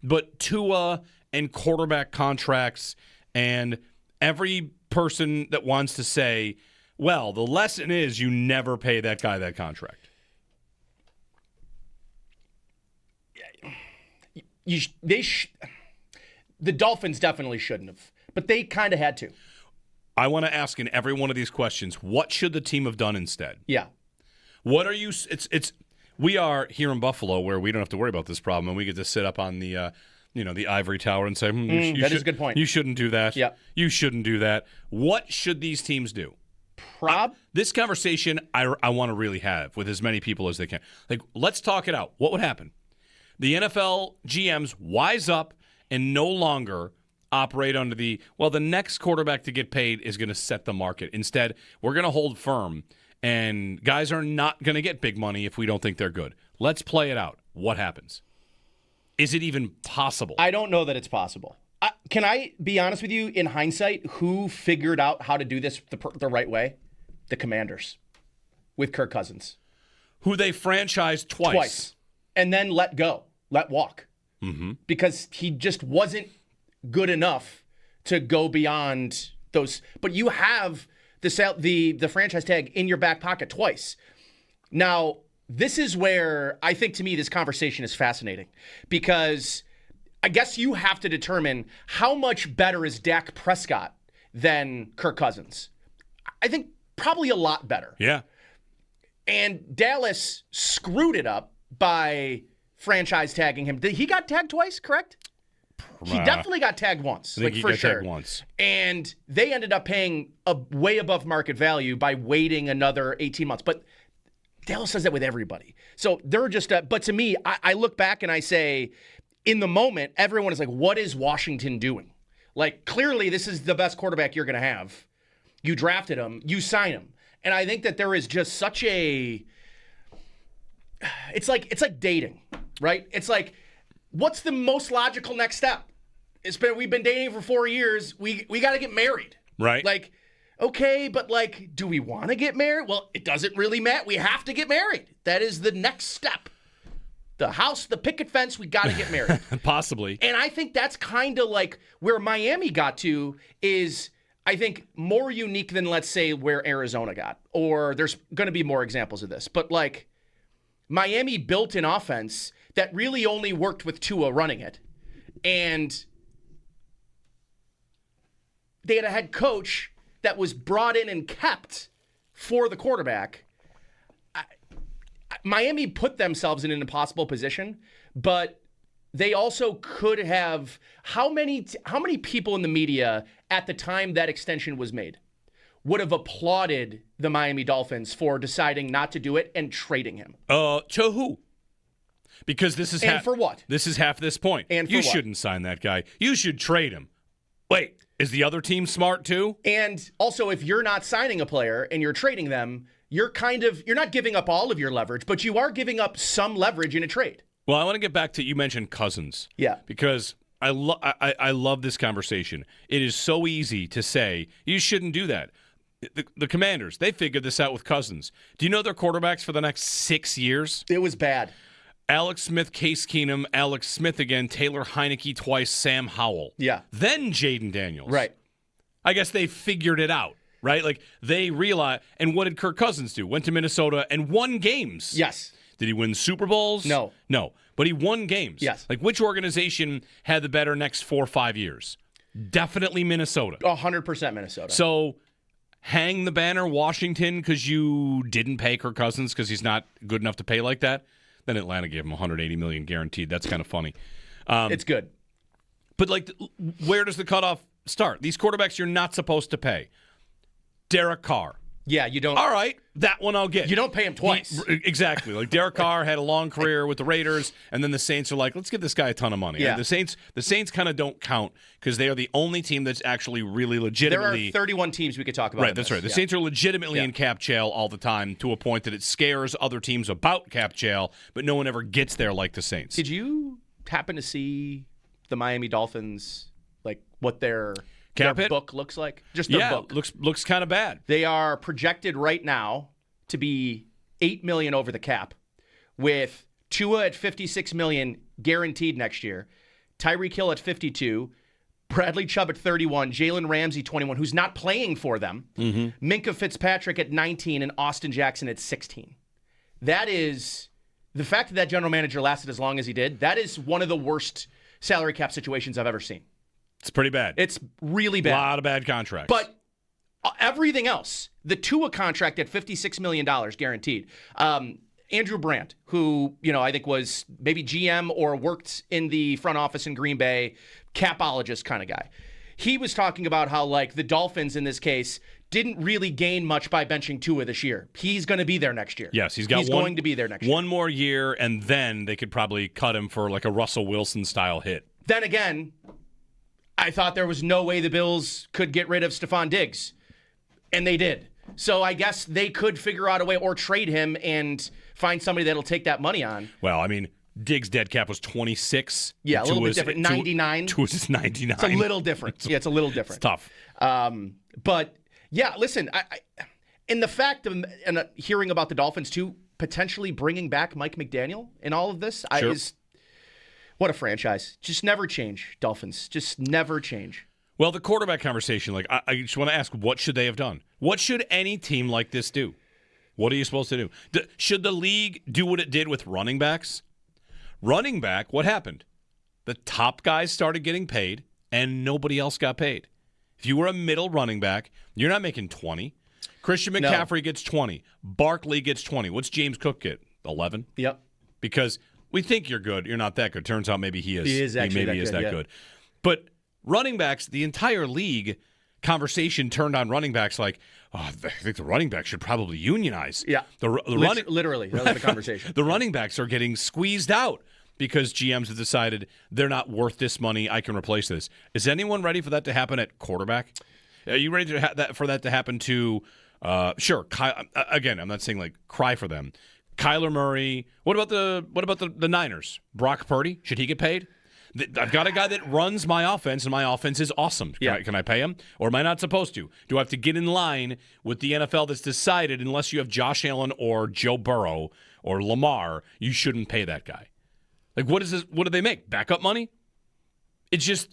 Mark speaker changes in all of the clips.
Speaker 1: But Tua and quarterback contracts and every person that wants to say, well, the lesson is you never pay that guy that contract.
Speaker 2: The Dolphins definitely shouldn't have, but they kind of had to.
Speaker 1: I want to ask in every one of these questions, what should the team have done instead?
Speaker 2: Yeah.
Speaker 1: What are you? We are here in Buffalo where we don't have to worry about this problem, and we get to sit up on the the ivory tower and say,
Speaker 2: that is a good point.
Speaker 1: You shouldn't do that.
Speaker 2: Yeah.
Speaker 1: You shouldn't do that. What should these teams do?
Speaker 2: This
Speaker 1: conversation I want to really have with as many people as they can. Like, let's talk it out. What would happen? The NFL GMs wise up and no longer operate under the next quarterback to get paid is going to set the market. Instead, we're going to hold firm, and guys are not going to get big money if we don't think they're good. Let's play it out. What happens? Is it even possible?
Speaker 2: I don't know that it's possible. Can I be honest with you? In hindsight, who figured out how to do this the right way? The Commanders with Kirk Cousins.
Speaker 1: Who they franchised twice.
Speaker 2: And then let walk.
Speaker 1: Mm-hmm.
Speaker 2: Because he just wasn't good enough to go beyond those. But you have the franchise tag in your back pocket twice. Now, this is where I think, to me, this conversation is fascinating. Because I guess you have to determine how much better is Dak Prescott than Kirk Cousins. I think probably a lot better.
Speaker 1: Yeah.
Speaker 2: And Dallas screwed it up by franchise tagging him. He got tagged twice, correct? He definitely got tagged once,
Speaker 1: I think he
Speaker 2: for
Speaker 1: got
Speaker 2: sure.
Speaker 1: Tagged once.
Speaker 2: And they ended up paying a way above market value by waiting another 18 months. But Dallas does that with everybody. So they're just, but to me, I look back and I say, in the moment, everyone is like, what is Washington doing? Like, clearly this is the best quarterback you're going to have. You drafted him, you sign him. And I think that there is just such it's like dating, right? It's like, what's the most logical next step? We've been dating for 4 years. We got to get married.
Speaker 1: Right.
Speaker 2: Like, okay, but like, do we want to get married? Well, it doesn't really matter. We have to get married. That is the next step. The house, the picket fence, we got to get married.
Speaker 1: Possibly.
Speaker 2: And I think that's kind of like where Miami got to is, I think, more unique than, let's say, where Arizona got. Or there's going to be more examples of this. But like, Miami built an offense that really only worked with Tua running it. And they had a head coach that was brought in and kept for the quarterback. Miami put themselves in an impossible position, but they also could have how many people in the media at the time that extension was made would have applauded the Miami Dolphins for deciding not to do it and trading him?
Speaker 1: To who? Because this is
Speaker 2: for what?
Speaker 1: This is half this point.
Speaker 2: And for
Speaker 1: you
Speaker 2: what?
Speaker 1: shouldn't sign that guy. You should trade him. Wait, is the other team smart too?
Speaker 2: And also, if you're not signing a player and you're trading them, you're not giving up all of your leverage, but you are giving up some leverage in a trade.
Speaker 1: Well, I want to get back to, you mentioned Cousins.
Speaker 2: Yeah.
Speaker 1: Because I love this conversation. It is so easy to say, you shouldn't do that. The Commanders, they figured this out with Cousins. Do you know their quarterbacks for the next 6 years?
Speaker 2: It was bad.
Speaker 1: Alex Smith, Case Keenum, Alex Smith again, Taylor Heineke twice, Sam Howell.
Speaker 2: Yeah.
Speaker 1: Then Jaden Daniels.
Speaker 2: Right.
Speaker 1: I guess they figured it out, right? Like, they realized. And what did Kirk Cousins do? Went to Minnesota and won games.
Speaker 2: Yes.
Speaker 1: Did he win Super Bowls?
Speaker 2: No.
Speaker 1: But he won games.
Speaker 2: Yes.
Speaker 1: Like, which organization had the better next 4 or 5 years? Definitely Minnesota.
Speaker 2: 100% Minnesota.
Speaker 1: So, hang the banner Washington because you didn't pay Kirk Cousins because he's not good enough to pay like that. Then Atlanta gave him $180 million guaranteed. That's kind of funny.
Speaker 2: It's good.
Speaker 1: But, like, where does the cutoff start? These quarterbacks you're not supposed to pay. Derek Carr.
Speaker 2: Yeah, you don't.
Speaker 1: All right, that one I'll get.
Speaker 2: You don't pay him twice.
Speaker 1: Exactly. Like, Derek Carr had a long career with the Raiders, and then the Saints are like, let's give this guy a ton of money.
Speaker 2: Yeah.
Speaker 1: The Saints kind of don't count because they are the only team that's actually really legitimately.
Speaker 2: There are 31 teams we could talk about.
Speaker 1: Right, that's right. The Saints are legitimately in cap jail all the time to a point that it scares other teams about cap jail, but no one ever gets there like the Saints.
Speaker 2: Did you happen to see the Miami Dolphins, like what their book looks like? Just their book.
Speaker 1: Looks kind of bad.
Speaker 2: They are projected right now to be $8 million over the cap, with Tua at $56 million guaranteed next year, Tyreek Hill at 52, Bradley Chubb at 31, Jalen Ramsey 21, who's not playing for them, Minkah Fitzpatrick at 19, and Austin Jackson at 16. That is, the fact that that general manager lasted as long as he did, that is one of the worst salary cap situations I've ever seen.
Speaker 1: It's pretty bad.
Speaker 2: It's really bad.
Speaker 1: A lot of bad contracts.
Speaker 2: But everything else, the Tua contract at $56 million guaranteed. Andrew Brandt, who, I think was maybe GM or worked in the front office in Green Bay, capologist kind of guy. He was talking about how, the Dolphins in this case didn't really gain much by benching Tua this year. He's going to be there next year.
Speaker 1: Yes, he's
Speaker 2: going to be there next year.
Speaker 1: One more year, and then they could probably cut him for a Russell Wilson-style hit.
Speaker 2: Then again, I thought there was no way the Bills could get rid of Stephon Diggs, and they did. So I guess they could figure out a way or trade him and find somebody that'll take that money on.
Speaker 1: Well, Diggs' dead cap was 26.
Speaker 2: Yeah, a little bit different. 99.
Speaker 1: Tua's is 99.
Speaker 2: It's a little different. Yeah, it's a little different.
Speaker 1: It's tough.
Speaker 2: But, yeah, listen, and the fact of hearing about the Dolphins, too, potentially bringing back Mike McDaniel in all of this,
Speaker 1: Sure.
Speaker 2: What a franchise. Just never change, Dolphins. Just never change.
Speaker 1: Well, the quarterback conversation, I just want to ask, what should they have done? What should any team like this do? What are you supposed to do? Should the league do what it did with running backs? Running back, what happened? The top guys started getting paid, and nobody else got paid. If you were a middle running back, you're not making 20. Christian McCaffrey gets 20. Barkley gets 20. What's James Cook get? 11?
Speaker 2: Yep.
Speaker 1: Because we think you're good. You're not that good. Turns out maybe he is.
Speaker 2: He is actually
Speaker 1: that good. But running backs, the entire league conversation turned on running backs I think the running backs should probably unionize.
Speaker 2: Yeah. Literally, that was the conversation.
Speaker 1: The running backs are getting squeezed out because GMs have decided they're not worth this money. I can replace this. Is anyone ready for that to happen at quarterback? Are you ready for that to happen to, sure, again, I'm not saying cry for them. Kyler Murray. What about the Niners? Brock Purdy, should he get paid? I've got a guy that runs my offense, and my offense is awesome. Can I pay him, or am I not supposed to? Do I have to get in line with the NFL that's decided unless you have Josh Allen or Joe Burrow or Lamar, you shouldn't pay that guy? What is this? What do they make? Backup money? It's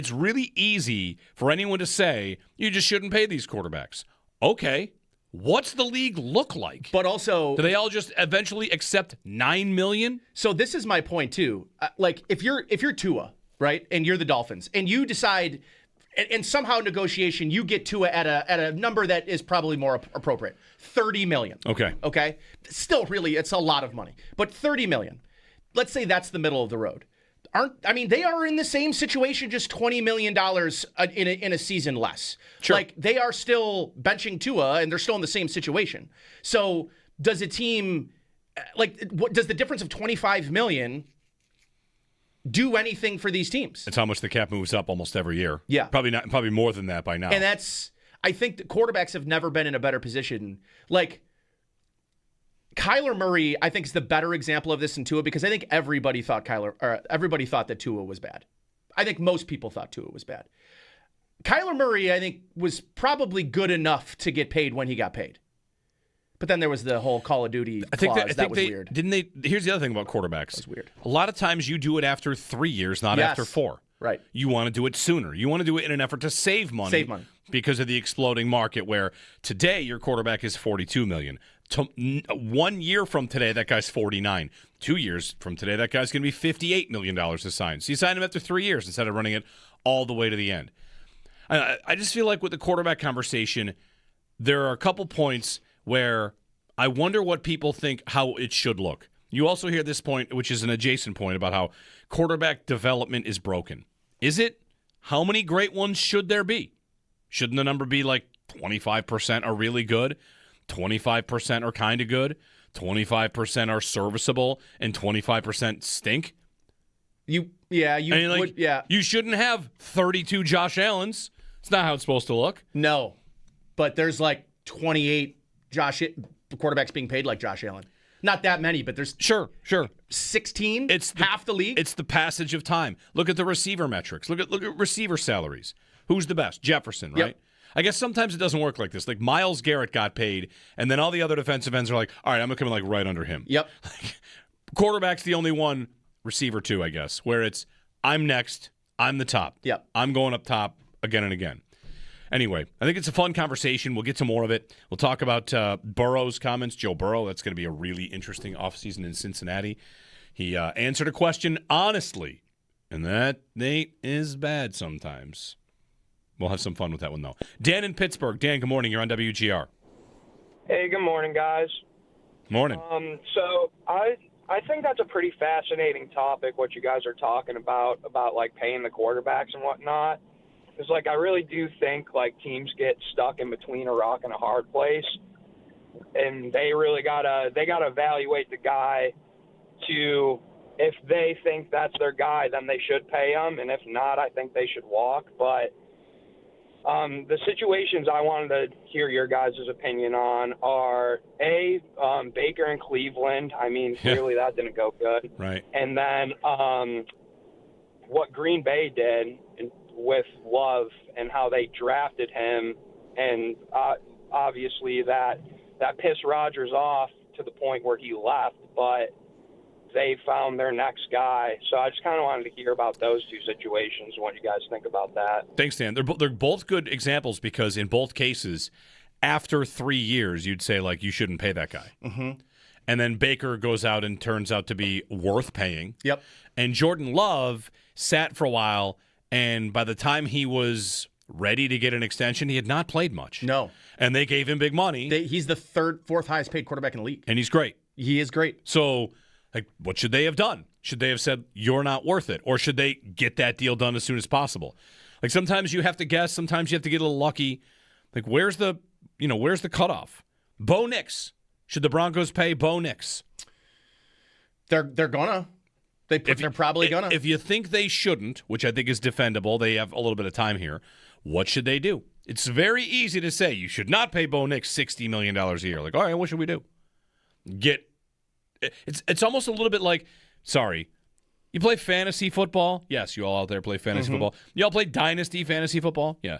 Speaker 1: really easy for anyone to say you just shouldn't pay these quarterbacks. Okay. What's the league look like?
Speaker 2: But also,
Speaker 1: do they all just eventually accept $9 million?
Speaker 2: So this is my point too. If you're Tua, right, and you're the Dolphins, and you decide, and somehow negotiation, you get Tua at a number that is probably more appropriate, $30 million. Okay. Still, really, it's a lot of money, but $30 million. Let's say that's the middle of the road. They are in the same situation, just $20 million in a season less.
Speaker 1: Sure.
Speaker 2: They are still benching Tua, and they're still in the same situation. So does a team, does the difference of $25 million do anything for these teams?
Speaker 1: It's how much the cap moves up almost every year.
Speaker 2: Yeah.
Speaker 1: Probably more than that by now.
Speaker 2: And I think the quarterbacks have never been in a better position. Kyler Murray, I think, is the better example of this than Tua, because I think everybody thought that Tua was bad. I think most people thought Tua was bad. Kyler Murray, I think, was probably good enough to get paid when he got paid. But then there was the whole Call of Duty clause. That was weird.
Speaker 1: Didn't they? Here's the other thing about quarterbacks.
Speaker 2: That was weird.
Speaker 1: A lot of times you do it after 3 years, not after 4.
Speaker 2: Right.
Speaker 1: You want to do it sooner. You want to do it in an effort to save money.
Speaker 2: Save money.
Speaker 1: Because of the exploding market, where today your quarterback is $42 million. 1 year from today, that guy's $49. 2 years from today, that guy's going to be $58 million to sign. So you sign him after 3 years instead of running it all the way to the end. I just feel like with the quarterback conversation, there are a couple points where I wonder what people think how it should look. You also hear this point, which is an adjacent point, about how quarterback development is broken. Is it? How many great ones should there be? Shouldn't the number be 25% are really good, 25% are kind of good, 25% are serviceable, and 25% stink? You shouldn't have 32 Josh Allens. It's not how it's supposed to look.
Speaker 2: No, but there's 28 quarterbacks being paid like Josh Allen. Not that many, but there's
Speaker 1: sure
Speaker 2: 16. It's half the league.
Speaker 1: It's the passage of time. Look at the receiver metrics. Look at receiver salaries. Who's the best? Jefferson, right?
Speaker 2: Yep.
Speaker 1: I guess sometimes it doesn't work like this. Myles Garrett got paid, and then all the other defensive ends are all right, I'm going to come in right under him.
Speaker 2: Yep.
Speaker 1: Quarterback's the only one, receiver too, I guess, where it's I'm next. I'm the top.
Speaker 2: Yep.
Speaker 1: I'm going up top again and again. Anyway, I think it's a fun conversation. We'll get to more of it. We'll talk about Burrow's comments. Joe Burrow, that's going to be a really interesting offseason in Cincinnati. He answered a question honestly, and that, Nate, is bad sometimes. We'll have some fun with that one, though. Dan in Pittsburgh. Dan, good morning. You're on WGR.
Speaker 3: Hey, good morning, guys.
Speaker 1: Morning.
Speaker 3: So I think that's a pretty fascinating topic, what you guys are talking about like paying the quarterbacks and whatnot. Because, like, I really do think, like, teams get stuck in between a rock and a hard place, and they really gotta evaluate the guy to, if they think that's their guy, then they should pay him, and if not, I think they should walk. But the situations I wanted to hear your guys' opinion on are, Baker in Cleveland. I mean, clearly that didn't go good.
Speaker 1: Right.
Speaker 3: And then what Green Bay did with Love and how they drafted him, and obviously that pissed Rodgers off to the point where he left, but they found their next guy. So I just kind of wanted to hear about those two situations and what you guys think about that.
Speaker 1: Thanks, Dan. They're both good examples because in both cases, after 3 years, you'd say, like, you shouldn't pay that guy.
Speaker 2: Mm-hmm.
Speaker 1: And then Baker goes out and turns out to be worth paying.
Speaker 2: Yep.
Speaker 1: And Jordan Love sat for a while, and by the time he was ready to get an extension, he had not played much.
Speaker 2: No.
Speaker 1: And they gave him big money.
Speaker 2: He's the fourth highest paid quarterback in the league.
Speaker 1: And he's great.
Speaker 2: He is great.
Speaker 1: So, like, what should they have done? Should they have said, you're not worth it? Or should they get that deal done as soon as possible? Like, sometimes you have to guess. Sometimes you have to get a little lucky. Like, where's the cutoff? Bo Nix. Should the Broncos pay Bo Nix?
Speaker 2: They're gonna. They're probably gonna.
Speaker 1: If you think they shouldn't, which I think is defendable, they have a little bit of time here. What should they do? It's very easy to say you should not pay Bo Nix $60 million a year. Like, all right, what should we do? It's almost a little bit like, sorry, you play fantasy football? Yes, you all out there play fantasy football. You all play dynasty fantasy football? Yeah.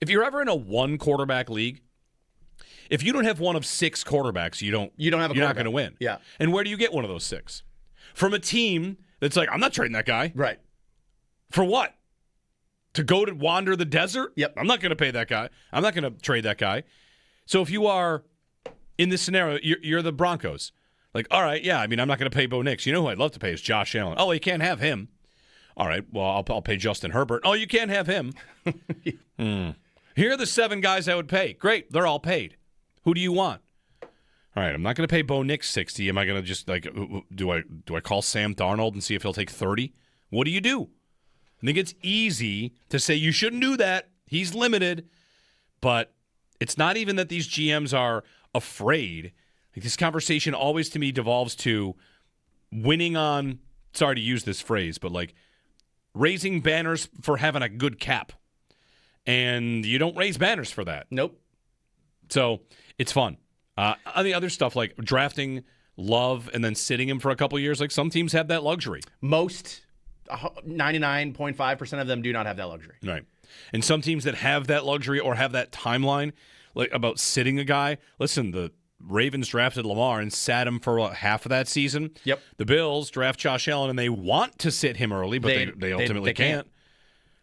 Speaker 1: If you're ever in a one quarterback league, if you don't have one of 6 quarterbacks, you don't have you're not going to win.
Speaker 2: Yeah.
Speaker 1: And where do you get one of those 6? From a team that's like, I'm not trading that guy.
Speaker 2: Right.
Speaker 1: For what? To go to wander the desert?
Speaker 2: Yep.
Speaker 1: I'm not going to pay that guy. I'm not going to trade that guy. So if you are in this scenario, you're the Broncos. Like, all right, yeah, I mean, I'm not going to pay Bo Nix. You know who I'd love to pay is Josh Allen. Oh, you can't have him. All right, well, I'll pay Justin Herbert. Oh, you can't have him. Here are the 7 guys I would pay. Great, they're all paid. Who do you want? All right, I'm not going to pay Bo Nix 60. Am I going to just, like, do I call Sam Darnold and see if he'll take 30? What do you do? I think it's easy to say you shouldn't do that. He's limited. But it's not even that these GMs are afraid. Like, this conversation always, to me, devolves to winning on, sorry to use this phrase, but, like, raising banners for having a good cap. And you don't raise banners for that.
Speaker 2: Nope.
Speaker 1: So it's fun. On the other stuff, like drafting Love and then sitting him for a couple years, like some teams have that luxury.
Speaker 2: Most, 99.5% of them do not have that luxury.
Speaker 1: Right. And some teams that have that luxury or have that timeline, like about sitting a guy, listen, the Ravens drafted Lamar and sat him for half of that season.
Speaker 2: Yep.
Speaker 1: The Bills draft Josh Allen and they want to sit him early, but they ultimately can't.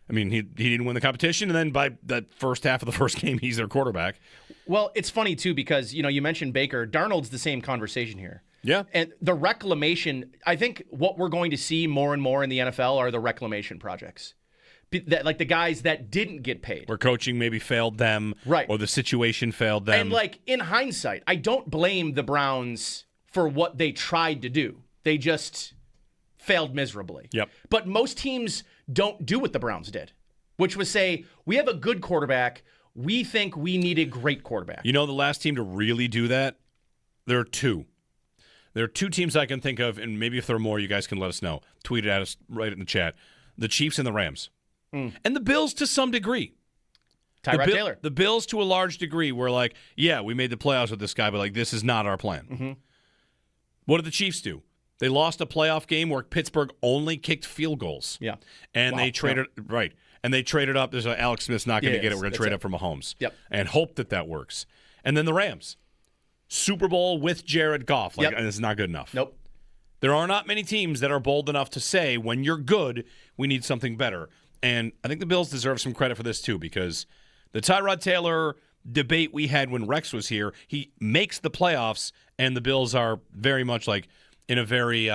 Speaker 1: I mean, he didn't win the competition, and then by that first half of the first game, he's their quarterback.
Speaker 2: Well, it's funny, too, because, you mentioned Baker. Darnold's the same conversation here.
Speaker 1: Yeah.
Speaker 2: And the reclamation, I think what we're going to see more and more in the NFL are the reclamation projects. Like the guys that didn't get paid.
Speaker 1: Where coaching maybe failed them.
Speaker 2: Right.
Speaker 1: Or the situation failed them.
Speaker 2: And, like, in hindsight, I don't blame the Browns for what they tried to do. They just failed miserably.
Speaker 1: Yep.
Speaker 2: But most teams don't do what the Browns did, which was say, we have a good quarterback. We think we need a great quarterback.
Speaker 1: You know the last team to really do that? There are 2. There are 2 teams I can think of, and maybe if there are more, you guys can let us know. Tweet it at us right in the chat. The Chiefs and the Rams. And the Bills to some degree.
Speaker 2: Tyrod Taylor.
Speaker 1: The Bills to a large degree were like, yeah, we made the playoffs with this guy, but like this is not our plan.
Speaker 2: Mm-hmm.
Speaker 1: What did the Chiefs do? They lost a playoff game where Pittsburgh only kicked field goals.
Speaker 2: Yeah.
Speaker 1: And they traded right. And they traded up. There's Alex Smith's not going to get it. We're going to trade up for Mahomes.
Speaker 2: Yep.
Speaker 1: And hope that works. And then the Rams. Super Bowl with Jared Goff. And it's not good enough.
Speaker 2: Nope.
Speaker 1: There are not many teams that are bold enough to say, when you're good, we need something better. And I think the Bills deserve some credit for this, too, because the Tyrod Taylor debate we had when Rex was here, he makes the playoffs, and the Bills are very much like in a very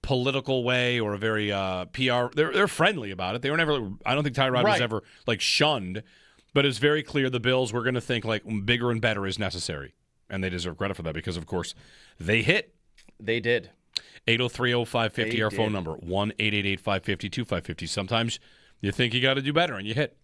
Speaker 1: political way or a very PR. They're friendly about it. They were never. I don't think Tyrod was ever like shunned, but it's very clear the Bills were going to think like bigger and better is necessary, and they deserve credit for that because, of course, they hit.
Speaker 2: They did.
Speaker 1: 803-0550, our phone number, 1-888-550-2550. Sometimes you think you got to do better, and you hit.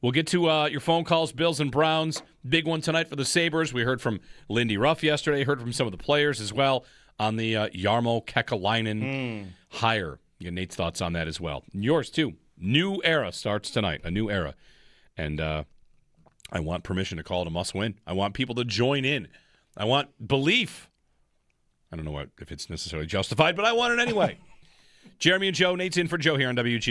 Speaker 1: We'll get to your phone calls, Bills and Browns. Big one tonight for the Sabres. We heard from Lindy Ruff yesterday, heard from some of the players as well on the Jarmo Kekalainen hire. You get Nate's thoughts on that as well. And yours, too. New era starts tonight, a new era. And I want permission to call it a must-win. I want people to join in. I want belief. I don't know if it's necessarily justified, but I want it anyway. Jeremy and Joe, Nate's in for Joe here on WG.